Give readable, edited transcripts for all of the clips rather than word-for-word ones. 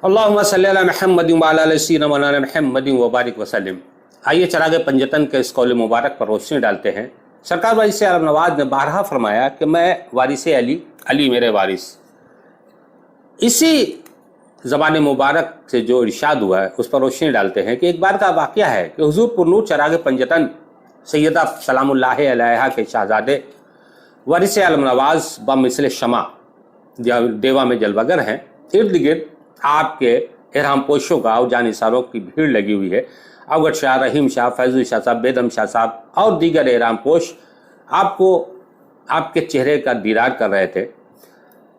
अल्लाहुम्मा सल्ली अला मुहम्मद व अला आलि सय्यिदना मौलाना मुहम्मद व बारिक वसल्लम। आइए चराग पंजतन के इस कौल मुबारक पर रोशनी डालते हैं। सरकार वारिस आलम नवाज ने बारहा फरमाया कि मैं वारिस अली, अली मेरे वारिस। इसी ज़बान मुबारक से जो इरशाद हुआ है उस पर रोशनी डालते हैं कि एक बार का वाक़या है कि हुज़ूर पुरनूर चराग पंजतन सैयदा सलामुल्लाह अलैहा के शहज़ादे वारिस आलम नवाज बमिसल शमा देवा में जलवागर हैं। इर्द गिर्द आपके एहराम पोशों का और जानिसारों की भीड़ लगी हुई है। अवगढ़ शाह, रहीम शाह, फैजुल शाह साहब, बेदम शाह साहब और दीगर एहराम पोश आपको आपके चेहरे का दीदार कर रहे थे।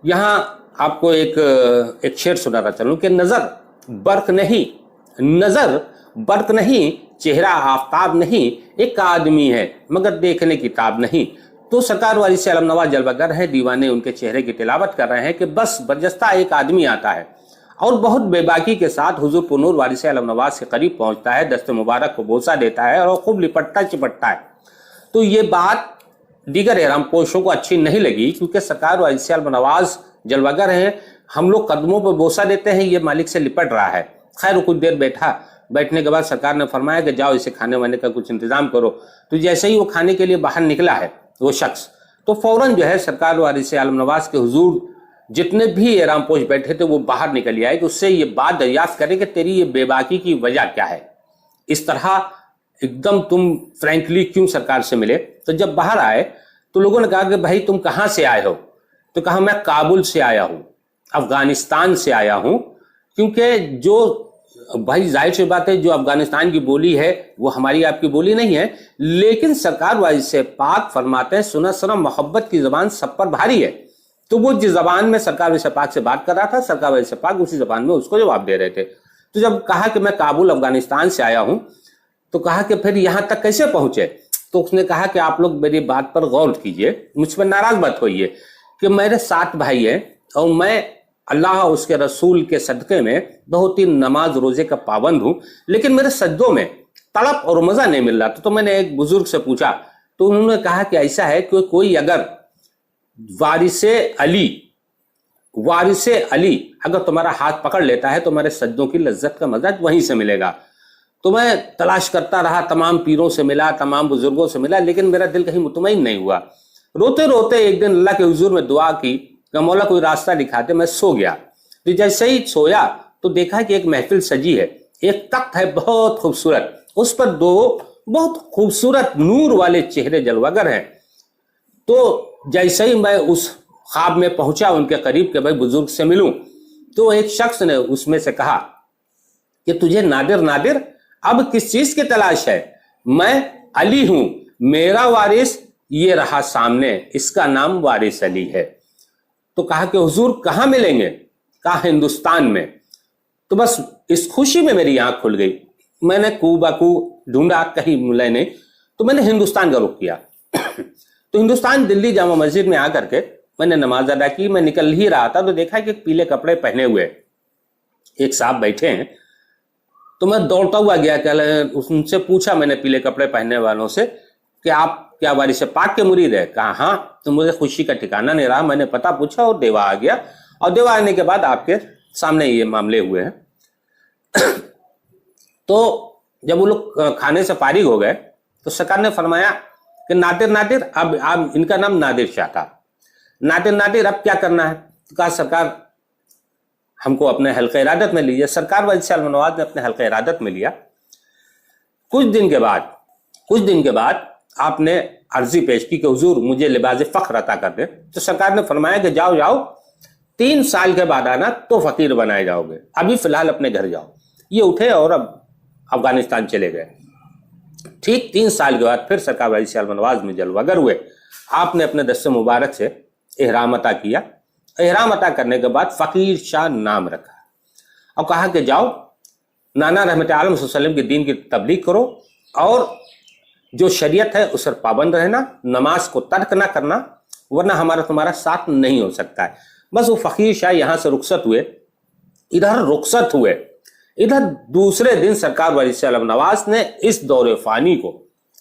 यहाँ आपको एक शेर सुनाना चलूँ कि नज़र बर्क नहीं, चेहरा आफताब नहीं, एक आदमी है मगर देखने की ताब नहीं। तो सरकार वारिस आलम नवाज जलवागर है, दीवाने उनके चेहरे की तिलावत कर रहे हैं कि बस बरजस्ता एक आदमी आता है और बहुत बेबाकी के साथ हुजूर पुरनूर वारिस आलम नवाज के करीब पहुंचता है, दस्ते मुबारक को बोसा देता है और खूब लिपटता चिपटता है। तो ये बात दीगर एहराम पोशों को अच्छी नहीं लगी क्योंकि सरकार वारिस आलम नवाज जलवागर हैं, हम लोग कदमों पर बोसा देते हैं, ये मालिक से लिपट रहा है। खैर कुछ देर बैठने के बाद सरकार ने फरमाया कि जाओ इसे खाने वाने का कुछ इंतजाम करो। तो जैसे ही वो खाने के लिए बाहर निकला है वो शख्स, तो फौरन जो है सरकार वारिस आलम नवाज के हुजूर जितने भी एहराम पोश बैठे थे वो बाहर निकल आए कि उससे ये बात दरियाफ्त करें कि तेरी ये बेबाकी की वजह क्या है, इस तरह एकदम तुम फ्रैंकली क्यों सरकार से मिले। तो जब बाहर आए तो लोगों ने कहा कि भाई तुम कहाँ से आए हो? तो कहा मैं काबुल से आया हूँ, अफगानिस्तान से आया हूँ। क्योंकि जो भाई जाहिर सी बात है जो अफगानिस्तान की बोली है वो हमारी आपकी बोली नहीं है, लेकिन सरकार वारिस पाक फरमाते हैं सुना सुना मोहब्बत की जबान सब पर भारी है। तो वो जिस जबान में सरकार वारिस पाक से बात कर रहा था, सरकार वारिस पाक उसी जबान में उसको जवाब दे रहे थे। तो जब कहा कि मैं काबुल अफगानिस्तान से आया हूं, तो कहा कि फिर यहां तक कैसे पहुंचे? तो उसने कहा कि आप लोग मेरी बात पर गौर कीजिए, मुझ पर नाराज मत होइए कि मेरे 7 भाई हैं और मैं अल्लाह और उसके रसूल के सदक़े में बहुत ही नमाज रोजे का पाबंद हूं, लेकिन मेरे सज्दों में तड़प और मजा नहीं मिल रहा। तो मैंने एक बुजुर्ग से पूछा तो उन्होंने कहा कि ऐसा है कि कोई अगर वारिस अली अगर तुम्हारा हाथ पकड़ लेता है तो मेरे सज्दों की लज्जत का मजा वहीं से मिलेगा। तो मैं तलाश करता रहा, तमाम पीरों से मिला, तमाम बुजुर्गों से मिला, लेकिन मेरा दिल कहीं मुतमईन नहीं हुआ। रोते रोते एक दिन अल्लाह के हुजूर में दुआ की कि मौला कोई रास्ता दिखाते। मैं सो गया। तो जैसे ही सोया तो देखा कि एक महफिल सजी है, एक तख्त है बहुत खूबसूरत, उस पर 2 बहुत खूबसूरत नूर वाले चेहरे जलवागर हैं। तो जैसे ही मैं उस ख्वाब में पहुंचा उनके करीब के भाई बुजुर्ग से मिलूं, तो एक शख्स ने उसमें से कहा कि तुझे नादिर अब किस चीज की तलाश है? मैं अली हूं, मेरा वारिस ये रहा सामने, इसका नाम वारिस अली है। तो कहा कि हुजूर कहां मिलेंगे? कहा हिंदुस्तान में। तो बस इस खुशी में मेरी आंख खुल गई। मैंने कूबाकू ढूंढा, कहीं मिला नहीं, तो मैंने हिंदुस्तान का रुख किया। तो हिंदुस्तान दिल्ली जामा मस्जिद में आकर के मैंने नमाज अदा की। मैं निकल ही रहा था तो देखा कि पीले कपड़े पहने हुए एक साहब बैठे हैं। तो मैं दौड़ता हुआ गया, उनसे पूछा मैंने पीले कपड़े पहनने वालों से कि आप क्या वारिस पाक के मुरीद है? कहा हाँ। तो मुझे खुशी का ठिकाना नहीं रहा, मैंने पता पूछा और देवा आ गया। और देवा आने के बाद आपके सामने ये मामले हुए हैं। तो जब वो लोग खाने से फारिग हो गए तो सरकार ने फरमाया कि नादिर अब इनका नाम नादिर शाह था, नादिर अब क्या करना है? तो कहा सरकार हमको अपने हल्के इरादत में लीजिए। सरकार वारिस आलम नवाज ने अपने हल्के इरादत में लिया। कुछ दिन के बाद आपने अर्जी पेश की कि हुजूर मुझे लिबास फख्र अता कर दे। तो सरकार ने फरमाया कि जाओ 3 साल के बाद आना तो फकीर बनाए जाओगे, अभी फिलहाल अपने घर जाओ। ये उठे और अब अफगानिस्तान चले गए। ठीक 3 साल के बाद फिर सरकार वारिस आलम नवाज में जलवागर हुए। आपने अपने दस्ते मुबारक से एहराम अता किया। एहराम अता करने के बाद फकीर शाह नाम रखा और कहा कि जाओ नाना रहमत आलम सल्लल्लाहु अलैहि वसल्लम के दीन की तबलीग करो और जो शरीयत है उस पर पाबंद रहना, नमाज को तर्क ना करना, वरना हमारा तुम्हारा साथ नहीं हो सकता है। बस वो फकीर शाह यहां से रुखसत हुए। इधर दूसरे दिन सरकार वारिस आलम नवाज ने इस दौरे फानी को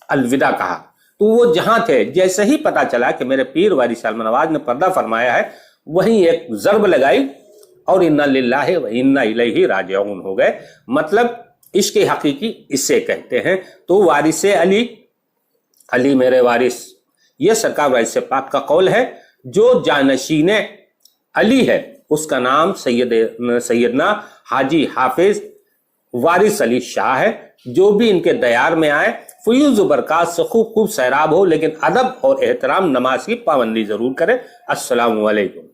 अलविदा कहा। तो वो जहां थे, जैसे ही पता चला कि मेरे पीर वारिस आलम नवाज ने पर्दा फरमाया है, वहीं एक जर्ब लगाई اور انا للہ و انا الیہ راجعون ہو گئے. مطلب عشق حقیقی اسے کہتے ہیں. تو وارث علی، علی میرے وارث، یہ سرکار وارث پاک کا قول ہے. جو جانشین علی ہے اس کا نام سیدنا حاجی حافظ وارث علی شاہ ہے. جو بھی ان کے دیار میں آئے فیوز و برکات سے خوب سیراب ہو، لیکن ادب اور احترام نماز کی پابندی ضرور کرے. السلام علیکم.